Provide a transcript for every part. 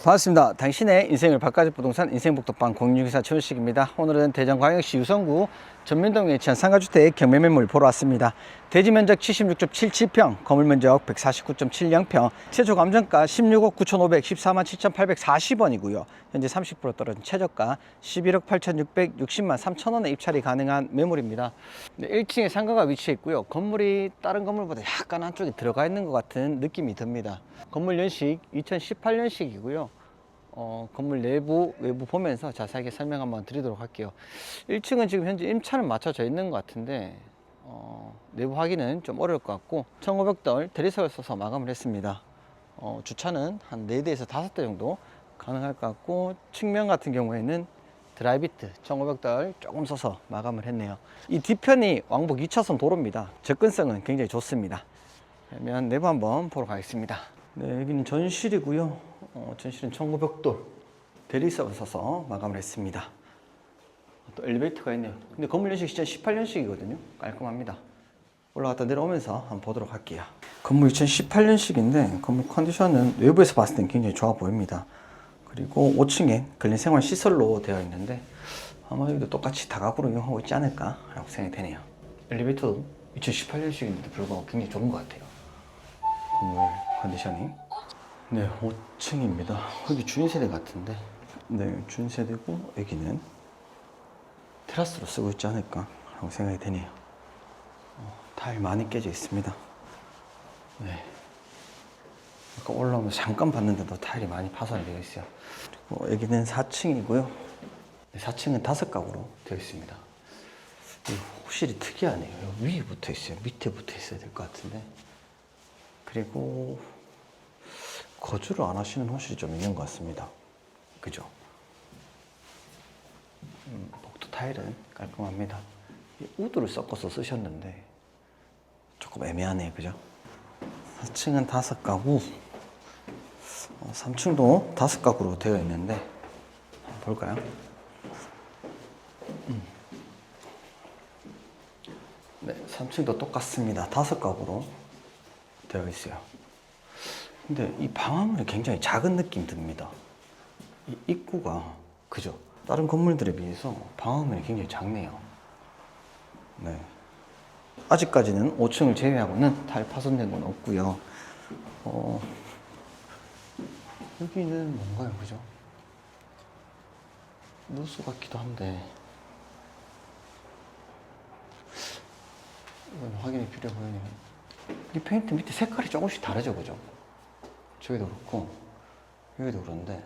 반갑습니다. 당신의 인생을 바꿔줄 부동산 인생복덕방 공유기사 최훈식입니다. 오늘은 대전광역시 유성구 전면동에 위치한 상가주택 경매매물 보러 왔습니다. 대지면적 76.77평, 건물면적 149.70평, 최초 감정가 16억 9,500, 14만 7,840원이고요. 현재 30% 떨어진 최저가 11억 8,660만 3천원에 입찰이 가능한 매물입니다. 1층에 상가가 위치해 있고요. 건물이 다른 건물보다 약간 한쪽에 들어가 있는 것 같은 느낌이 듭니다. 건물 연식 2018년식이고요. 건물 내부, 외부 보면서 자세하게 설명 한번 드리도록 할게요. 1층은 지금 현재 임차는 맞춰져 있는 것 같은데 내부 확인은 좀 어려울 것 같고 1,500덜 대리석을 써서 마감을 했습니다. 주차는 한 4대에서 5대 정도 가능할 것 같고 측면 같은 경우에는 드라이비트 1,500덜 조금 써서 마감을 했네요. 이 뒤편이 왕복 2차선 도로입니다. 접근성은 굉장히 좋습니다. 그러면 내부 한번 보러 가겠습니다. 네, 여기는 전실이고요. 전실은 1,500돌 대리석을 써서 마감을 했습니다. 또 엘리베이터가 있네요. 근데 건물 연식 2018년식이거든요. 깔끔합니다. 올라갔다 내려오면서 한번 보도록 할게요. 건물 2018년식인데 건물 컨디션은 외부에서 봤을 땐 굉장히 좋아 보입니다. 그리고 5층에 근린생활시설로 되어 있는데 아마 여기도 똑같이 다각으로 이용하고 있지 않을까 라고 생각이 되네요. 엘리베이터도 2018년식인데도 불구하고 굉장히 좋은 것 같아요. 건물 컨디션이. 네, 5층입니다. 여기 주인세대 같은데, 네, 주인세대고 여기는 테라스로 쓰고 있지 않을까 라고 생각이 되네요. 타일 많이 깨져 있습니다. 네, 아까 올라오면 잠깐 봤는데도 타일이 많이 파손이 되어 있어요. 그리고 여기는 4층이고요. 네, 4층은 5가구로 되어 있습니다. 호실이 특이하네요. 위에 붙어 있어요. 밑에 붙어 있어야 될 것 같은데. 그리고 거주를 안 하시는 호실이 좀 있는 것 같습니다. 그죠? 복도 타일은 깔끔합니다. 우드를 섞어서 쓰셨는데 조금 애매하네요. 그죠? 4층은 5가구, 3층도 5가구로 되어 있는데 한번 볼까요? 네, 3층도 똑같습니다. 5가구로 되어 있어요. 근데 이 방화문이 굉장히 작은 느낌 듭니다. 이 입구가, 그죠? 다른 건물들에 비해서 방화문이 굉장히 작네요. 네. 아직까지는 5층을 제외하고는 타일 파손된 건 없고요. 여기는 뭔가요, 그죠? 누수 같기도 한데 이건 확인이 필요해 보이네요. 이 페인트 밑에 색깔이 조금씩 다르죠, 그죠? 저기도 그렇고 여기도 그런데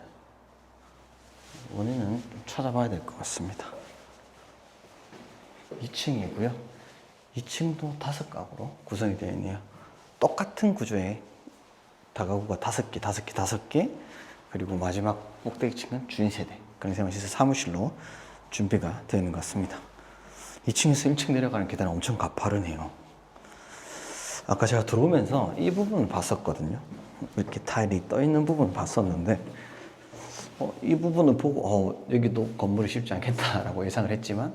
원인은 좀 찾아봐야 될 것 같습니다. 2층이고요. 2층도 5가구로 구성이 되어 있네요. 똑같은 구조의 다가구가 5개, 5개, 5개, 그리고 마지막 꼭대기층은 주인세대, 근린생활시설 사무실로 준비가 되어 있는 것 같습니다. 2층에서 1층 내려가는 계단은 엄청 가파르네요. 아까 제가 들어오면서 이 부분을 봤었거든요. 이렇게 타일이 떠 있는 부분을 봤었는데 이 부분을 보고 여기도 건물이 쉽지 않겠다라고 예상을 했지만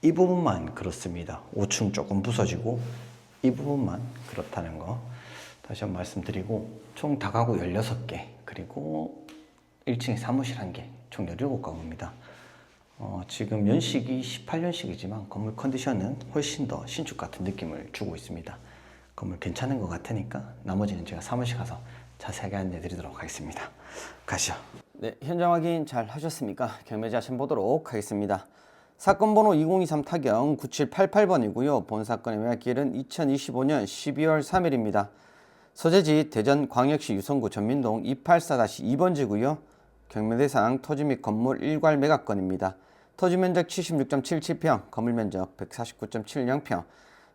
이 부분만 그렇습니다. 5층 조금 부서지고 이 부분만 그렇다는 거 다시 한번 말씀드리고, 총 다가구 16개, 그리고 1층에 사무실 1개, 총 17가구입니다. 지금 연식이 18년식이지만 건물 컨디션은 훨씬 더 신축 같은 느낌을 주고 있습니다. 건물 괜찮은 것 같으니까 나머지는 제가 사무실 가서 자세하게 안내 드리도록 하겠습니다. 가시죠. 네, 현장 확인 잘 하셨습니까? 경매자 신 보도록 하겠습니다. 사건 번호 2023 타경 9788번이고요. 본 사건의 매각기일은 2025년 12월 3일입니다. 소재지 대전광역시 유성구 전민동 284-2번지고요. 경매 대상 토지 및 건물 일괄 매각건입니다. 토지 면적 76.77평, 건물 면적 149.70평,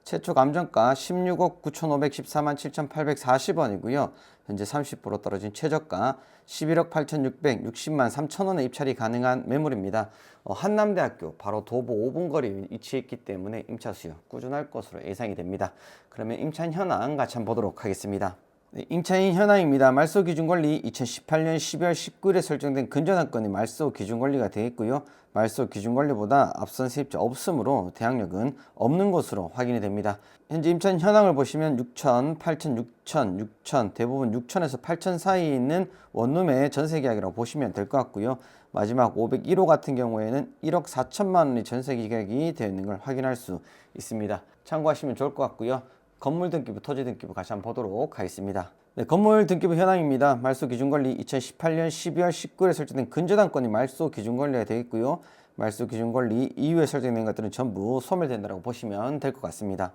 최초 감정가 16억 9,514만 7,840원이고요. 현재 30% 떨어진 최저가 11억 8,660만 3천원에 입찰이 가능한 매물입니다. 한남대학교 바로 도보 5분 거리에 위치해 있기 때문에 임차 수요 꾸준할 것으로 예상이 됩니다. 그러면 임차 현황 같이 한번 보도록 하겠습니다. 네, 임차인 현황입니다. 말소 기준 권리 2018년 12월 19일에 설정된 근저당권이 말소 기준 권리가 되겠고요. 말소 기준 권리보다 앞선 세입자 없으므로 대항력은 없는 것으로 확인이 됩니다. 현재 임차인 현황을 보시면 6천, 8천, 6천, 6천, 대부분 6천에서 8천 사이에 있는 원룸의 전세 계약이라고 보시면 될 것 같고요. 마지막 501호 같은 경우에는 1억 4천만 원의 전세 계약이 되어 있는 걸 확인할 수 있습니다. 참고하시면 좋을 것 같고요. 건물 등기부, 토지 등기부 같이 한번 보도록 하겠습니다. 네, 건물 등기부 현황입니다. 말소 기준권리 2018년 12월 19일에 설정된 근저당권이 말소 기준권리가 되어 있고요. 말소 기준권리 이후에 설정된 것들은 전부 소멸된다고 보시면 될 것 같습니다.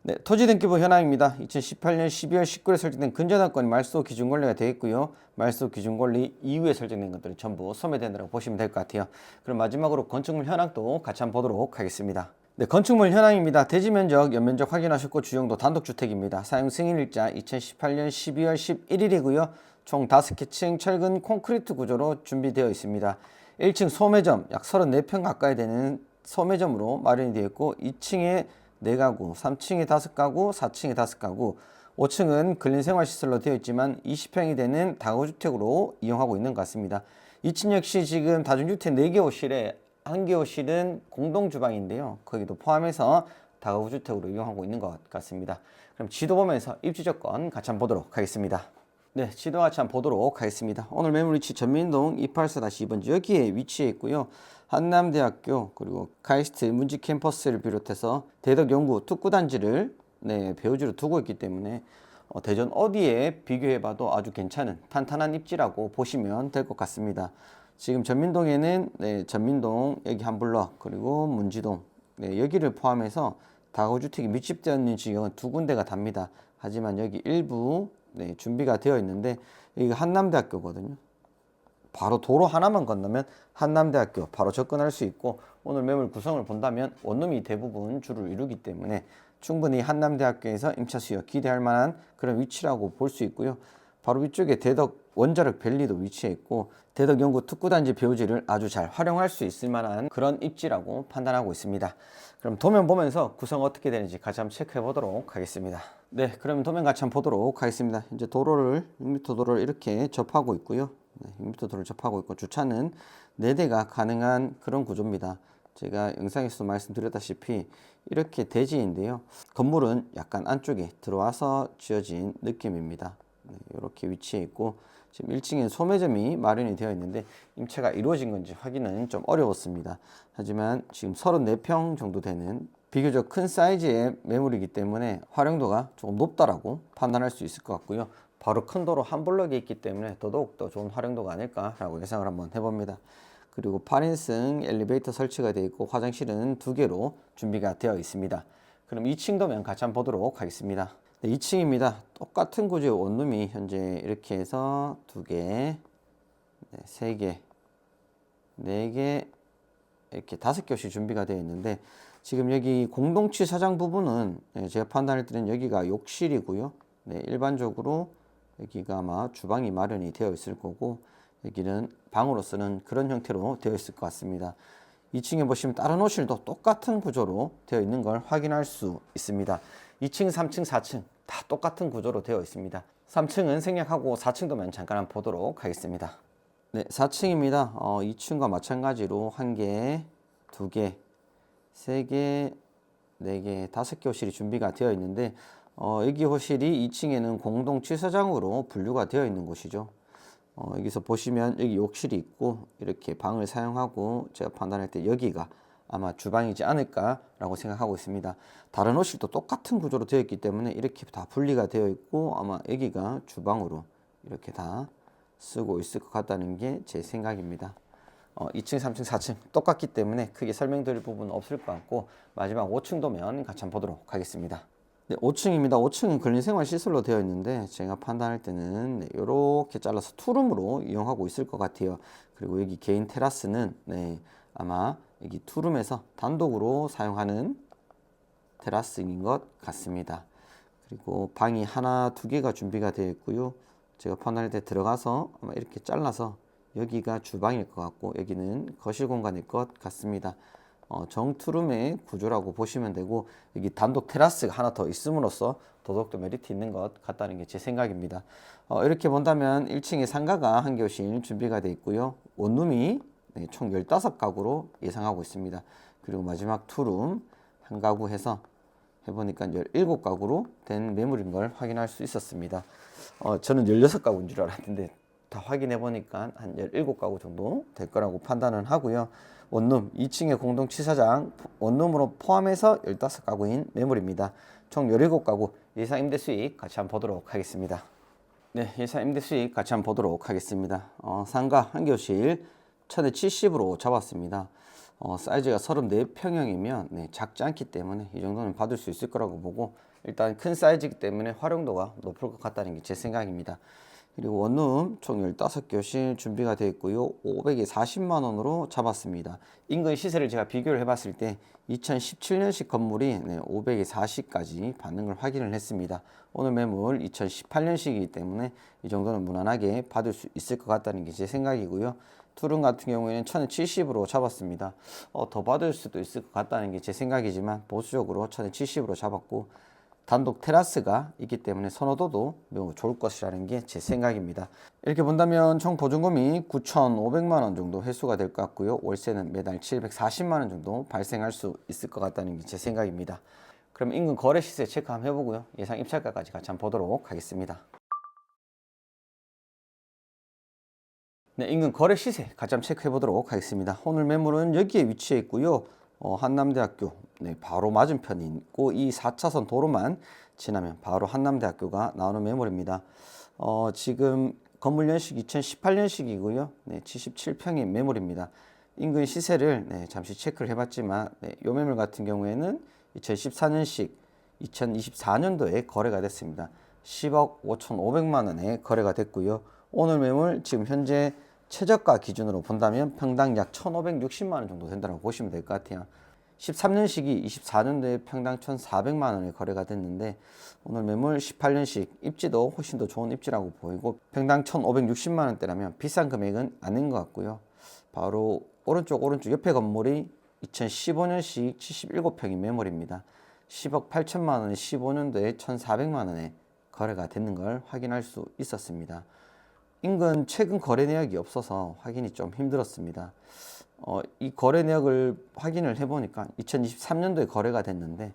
네, 토지 등기부 현황입니다. 2018년 12월 19일에 설정된 근저당권이 말소 기준권리가 되어 있고요. 말소 기준권리 이후에 설정된 것들은 전부 소멸된다고 보시면 될 것 같아요. 그럼 마지막으로 건축물 현황도 같이 한번 보도록 하겠습니다. 네, 건축물 현황입니다. 대지 면적, 연면적 확인하셨고 주용도 단독주택입니다. 사용 승인일자 2018년 12월 11일이고요. 총 5개 철근 콘크리트 구조로 준비되어 있습니다. 1층 소매점 약 34평 가까이 되는 소매점으로 마련이 되어 있고 2층에 4가구, 3층에 5가구, 4층에 5가구, 5층은 근린생활시설로 되어 있지만 20평이 되는 다가구주택으로 이용하고 있는 것 같습니다. 2층 역시 지금 다중주택 4개 호실에 1개 호실은 공동주방인데요. 거기도 포함해서 다가구주택으로 이용하고 있는 것 같습니다. 그럼 지도 보면서 입지조건 같이 한번 보도록 하겠습니다. 네, 지도 같이 한번 보도록 하겠습니다. 오늘 매물 위치 전민동 284-2번지 여기에 위치해 있고요. 한남대학교 그리고 카이스트 문지 캠퍼스를 비롯해서 대덕연구 특구단지를 배후지로 두고 있기 때문에 대전 어디에 비교해봐도 아주 괜찮은 탄탄한 입지라고 보시면 될 것 같습니다. 지금 전민동에는 전민동 여기 한 블럭 그리고 문지동 여기를 포함해서 다가구주택이 밀집되어 있는 지역은 2군데가 답니다. 하지만 여기 일부 준비가 되어 있는데 여기가 한남대학교거든요. 바로 도로 하나만 건너면 한남대학교 바로 접근할 수 있고 오늘 매물 구성을 본다면 원룸이 대부분 주를 이루기 때문에 충분히 한남대학교에서 임차 수요 기대할 만한 그런 위치라고 볼 수 있고요. 바로 위쪽에 대덕 원자력 밸리도 위치해 있고 대덕 연구 특구단지 배우지를 아주 잘 활용할 수 있을 만한 그런 입지라고 판단하고 있습니다. 그럼 도면 보면서 구성 어떻게 되는지 같이 한번 체크해 보도록 하겠습니다. 네, 그럼 도면 같이 한번 보도록 하겠습니다. 이제 도로를 6m 도로를 이렇게 접하고 있고요. 6m 도로를 접하고 있고 주차는 4대가 가능한 그런 구조입니다. 제가 영상에서 말씀드렸다시피 이렇게 대지인데요. 건물은 약간 안쪽에 들어와서 지어진 느낌입니다. 이렇게 위치해 있고 지금 1층에 소매점이 마련이 되어 있는데 임차가 이루어진 건지 확인은 좀 어려웠습니다. 하지만 지금 34평 정도 되는 비교적 큰 사이즈의 매물이기 때문에 활용도가 조금 높다라고 판단할 수 있을 것 같고요. 바로 큰 도로 한 블럭에 있기 때문에 더더욱 더 좋은 활용도가 아닐까라고 예상을 한번 해봅니다. 그리고 8인승 엘리베이터 설치가 되어 있고 화장실은 2개로 준비가 되어 있습니다. 그럼 2층 도면 같이 한번 보도록 하겠습니다. 네, 2층입니다. 똑같은 구조의 원룸이 현재 이렇게 해서 2개, 3개, 4개, 이렇게 5개씩 준비가 되어 있는데 지금 여기 공동치 사장 부분은 제가 판단할 때는 여기가 욕실이고요. 일반적으로 여기가 아마 주방이 마련이 되어 있을 거고 여기는 방으로 쓰는 그런 형태로 되어 있을 것 같습니다. 2층에 보시면 다른 호실도 똑같은 구조로 되어 있는 걸 확인할 수 있습니다. 2층, 3층, 4층 다 똑같은 구조로 되어 있습니다. 3층은 생략하고 4층도면 잠깐 한번 보도록 하겠습니다. 네, 4층입니다. 2층과 마찬가지로 1개, 2개, 3개, 4개, 5개 호실이 준비가 되어 있는데 여기 호실이 2층에는 공동 취사장으로 분류가 되어 있는 곳이죠. 여기서 보시면 여기 욕실이 있고 이렇게 방을 사용하고 제가 판단할 때 여기가 아마 주방이지 않을까라고 생각하고 있습니다. 다른 호실도 똑같은 구조로 되어 있기 때문에 이렇게 다 분리가 되어 있고 아마 여기가 주방으로 이렇게 다 쓰고 있을 것 같다는 게 제 생각입니다. 2층, 3층, 4층 똑같기 때문에 크게 설명드릴 부분은 없을 것 같고 마지막 5층 도면 같이 한번 보도록 하겠습니다. 네, 5층입니다. 5층은 근린생활시설로 되어 있는데 제가 판단할 때는 이렇게 잘라서 투룸으로 이용하고 있을 것 같아요. 그리고 여기 개인 테라스는 아마 여기 투룸에서 단독으로 사용하는 테라스인 것 같습니다. 그리고 방이 하나, 2개가 준비가 되어 있고요. 제가 판단할 때 들어가서 아마 이렇게 잘라서 여기가 주방일 것 같고 여기는 거실 공간일 것 같습니다. 정투룸의 구조라고 보시면 되고, 여기 단독 테라스가 하나 더 있음으로써 더더욱더 메리트 있는 것 같다는 게 제 생각입니다. 이렇게 본다면 1층에 상가가 한 개호실 준비가 되어 있고요. 원룸이 총 15가구로 예상하고 있습니다. 그리고 마지막 투룸 한 가구 해서 해보니까 17가구로 된 매물인 걸 확인할 수 있었습니다. 저는 16가구인 줄 알았는데 다 확인해 보니까 한 17가구 정도 될 거라고 판단을 하고요. 원룸 2층에 공동 취사장 원룸으로 포함해서 15가구인 매물입니다. 총 17가구 예상 임대 수익 같이 한번 보도록 하겠습니다. 네, 예상 임대 수익 같이 한번 보도록 하겠습니다. 상가 한 교실 1070으로 잡았습니다. 사이즈가 34평형이면 작지 않기 때문에 이 정도는 받을 수 있을 거라고 보고, 일단 큰 사이즈이기 때문에 활용도가 높을 것 같다는 게 제 생각입니다. 그리고 원룸 총 15교실 준비가 되어 있고요. 540만 원으로 잡았습니다. 인근 시세를 제가 비교를 해봤을 때 2017년식 건물이 540까지 받는 걸 확인을 했습니다. 오늘 매물 2018년식이기 때문에 이 정도는 무난하게 받을 수 있을 것 같다는 게 제 생각이고요. 투룸 같은 경우에는 1070으로 잡았습니다. 더 받을 수도 있을 것 같다는 게 제 생각이지만 보수적으로 1070으로 잡았고, 단독 테라스가 있기 때문에 선호도도 매우 좋을 것이라는 게 제 생각입니다. 이렇게 본다면 총 보증금이 9,500만 원 정도 회수가 될 것 같고요. 월세는 매달 740만 원 정도 발생할 수 있을 것 같다는 게 제 생각입니다. 그럼 인근 거래 시세 체크 한번 해보고요. 예상 입찰가까지 같이 한번 보도록 하겠습니다. 네, 인근 거래 시세 같이 한번 체크해 보도록 하겠습니다. 오늘 매물은 여기에 위치해 있고요. 한남대학교 바로 맞은편이 있고, 이 4차선 도로만 지나면 바로 한남대학교가 나오는 매물입니다. 지금 건물 연식 2018년식이고요. 77평의 매물입니다. 인근 시세를 잠시 체크를 해봤지만, 이 매물 같은 경우에는 2014년식 2024년도에 거래가 됐습니다. 10억 5,500만 원에 거래가 됐고요. 오늘 매물 지금 현재 최저가 기준으로 본다면 평당 약 1,560만 원 정도 된다고 보시면 될 것 같아요. 13년식이 24년도에 평당 1,400만 원에 거래가 됐는데, 오늘 매물 18년식 입지도 훨씬 더 좋은 입지라고 보이고, 평당 1,560만 원대라면 비싼 금액은 아닌 것 같고요. 바로 오른쪽 옆에 건물이 2015년식 77평인 매물입니다. 10억 8천만 원에 15년도에 1,400만 원에 거래가 됐는 걸 확인할 수 있었습니다. 인근 최근 거래 내역이 없어서 확인이 좀 힘들었습니다. 이 거래 내역을 확인을 해보니까 2023년도에 거래가 됐는데,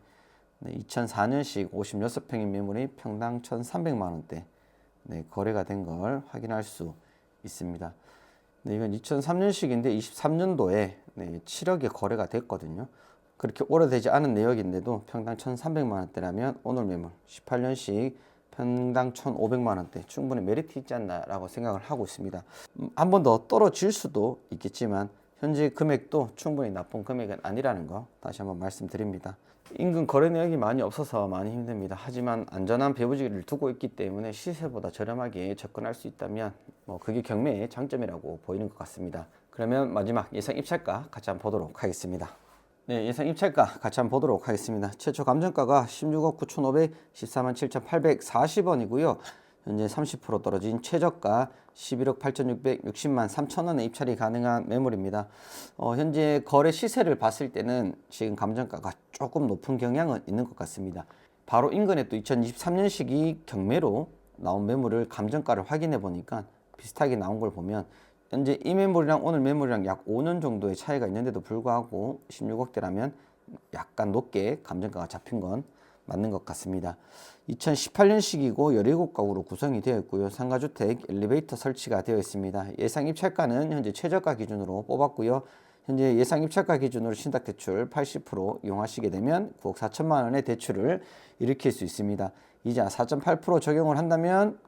2004년식 56평인 매물이 평당 1,300만 원대 거래가 된 걸 확인할 수 있습니다. 이건 2003년식인데 23년도에 7억에 거래가 됐거든요. 그렇게 오래되지 않은 내역인데도 평당 1,300만 원대라면 오늘 매물 18년식 평당 1,500만 원대 충분히 메리트 있지 않나라고 생각을 하고 있습니다. 한 번 더 떨어질 수도 있겠지만 현재 금액도 충분히 나쁜 금액은 아니라는 거 다시 한번 말씀드립니다. 인근 거래 내역이 많이 없어서 많이 힘듭니다. 하지만 안전한 배부지를 두고 있기 때문에 시세보다 저렴하게 접근할 수 있다면 그게 경매의 장점이라고 보이는 것 같습니다. 그러면 마지막 예상 입찰가 같이 한번 보도록 하겠습니다. 네, 예상 입찰가 같이 한번 보도록 하겠습니다. 최초 감정가가 16억 9,500, 14만 7,840원이고요. 현재 30% 떨어진 최저가 11억 8,600, 60만 3천 원에 입찰이 가능한 매물입니다. 현재 거래 시세를 봤을 때는 지금 감정가가 조금 높은 경향은 있는 것 같습니다. 바로 인근에 또 2023년식이 경매로 나온 매물을 감정가를 확인해 보니까 비슷하게 나온 걸 보면 현재 이 매물이랑 오늘 매물이랑 약 5년 정도의 차이가 있는데도 불구하고 16억대라면 약간 높게 감정가가 잡힌 건 맞는 것 같습니다. 2018년식이고 17가구로 구성이 되어 있고요. 상가주택 엘리베이터 설치가 되어 있습니다. 예상 입찰가는 현재 최저가 기준으로 뽑았고요. 현재 예상 입찰가 기준으로 신탁대출 80% 이용하시게 되면 9억 4천만 원의 대출을 일으킬 수 있습니다. 이자 4.8% 적용을 한다면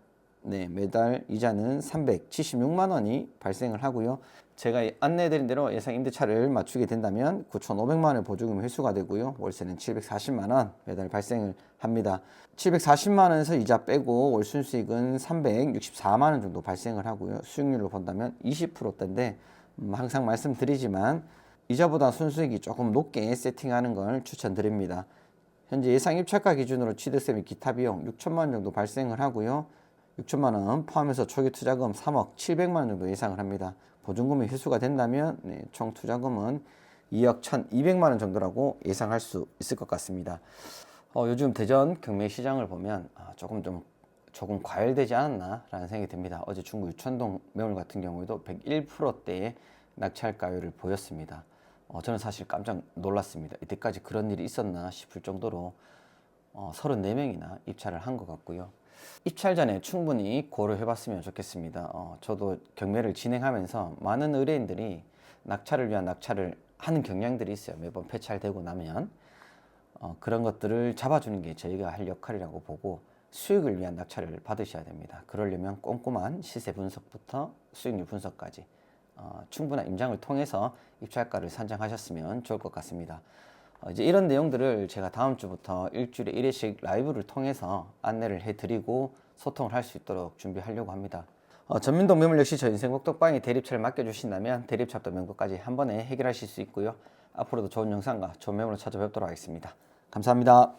매달 이자는 376만 원이 발생을 하고요. 제가 안내해드린 대로 예상 임대차를 맞추게 된다면 9,500만 원의 보조금이 회수가 되고요. 월세는 740만 원 매달 발생을 합니다. 740만 원에서 이자 빼고 월 순수익은 364만 원 정도 발생을 하고요. 수익률을 본다면 20%대인데 항상 말씀드리지만 이자보다 순수익이 조금 높게 세팅하는 걸 추천드립니다. 현재 예상 입찰가 기준으로 취득세 및 기타 비용 6천만 원 정도 발생을 하고요. 6천만 원 포함해서 초기 투자금 3억 700만 원 정도 예상을 합니다. 보증금이 회수가 된다면 총 투자금은 2억 1,200만 원 정도라고 예상할 수 있을 것 같습니다. 요즘 대전 경매 시장을 보면 조금 과열되지 않았나라는 생각이 듭니다. 어제 중구 유천동 매물 같은 경우에도 101%대의 낙찰가율을 보였습니다. 저는 사실 깜짝 놀랐습니다. 이때까지 그런 일이 있었나 싶을 정도로 34명이나 입찰을 한 것 같고요. 입찰 전에 충분히 고려해 봤으면 좋겠습니다. 저도 경매를 진행하면서 많은 의뢰인들이 낙찰을 위한 낙찰을 하는 경향들이 있어요. 매번 폐찰되고 나면 그런 것들을 잡아주는 게 저희가 할 역할이라고 보고 수익을 위한 낙찰을 받으셔야 됩니다. 그러려면 꼼꼼한 시세 분석부터 수익률 분석까지 충분한 임장을 통해서 입찰가를 산정하셨으면 좋을 것 같습니다. 이제 이런 내용들을 제가 다음 주부터 일주일에 1회씩 라이브를 통해서 안내를 해드리고 소통을 할 수 있도록 준비하려고 합니다. 전민동 매물 역시 저 인생복덕방에 대립차를 맡겨주신다면 대립차부터 명도까지 한 번에 해결하실 수 있고요. 앞으로도 좋은 영상과 좋은 매물로 찾아뵙도록 하겠습니다. 감사합니다.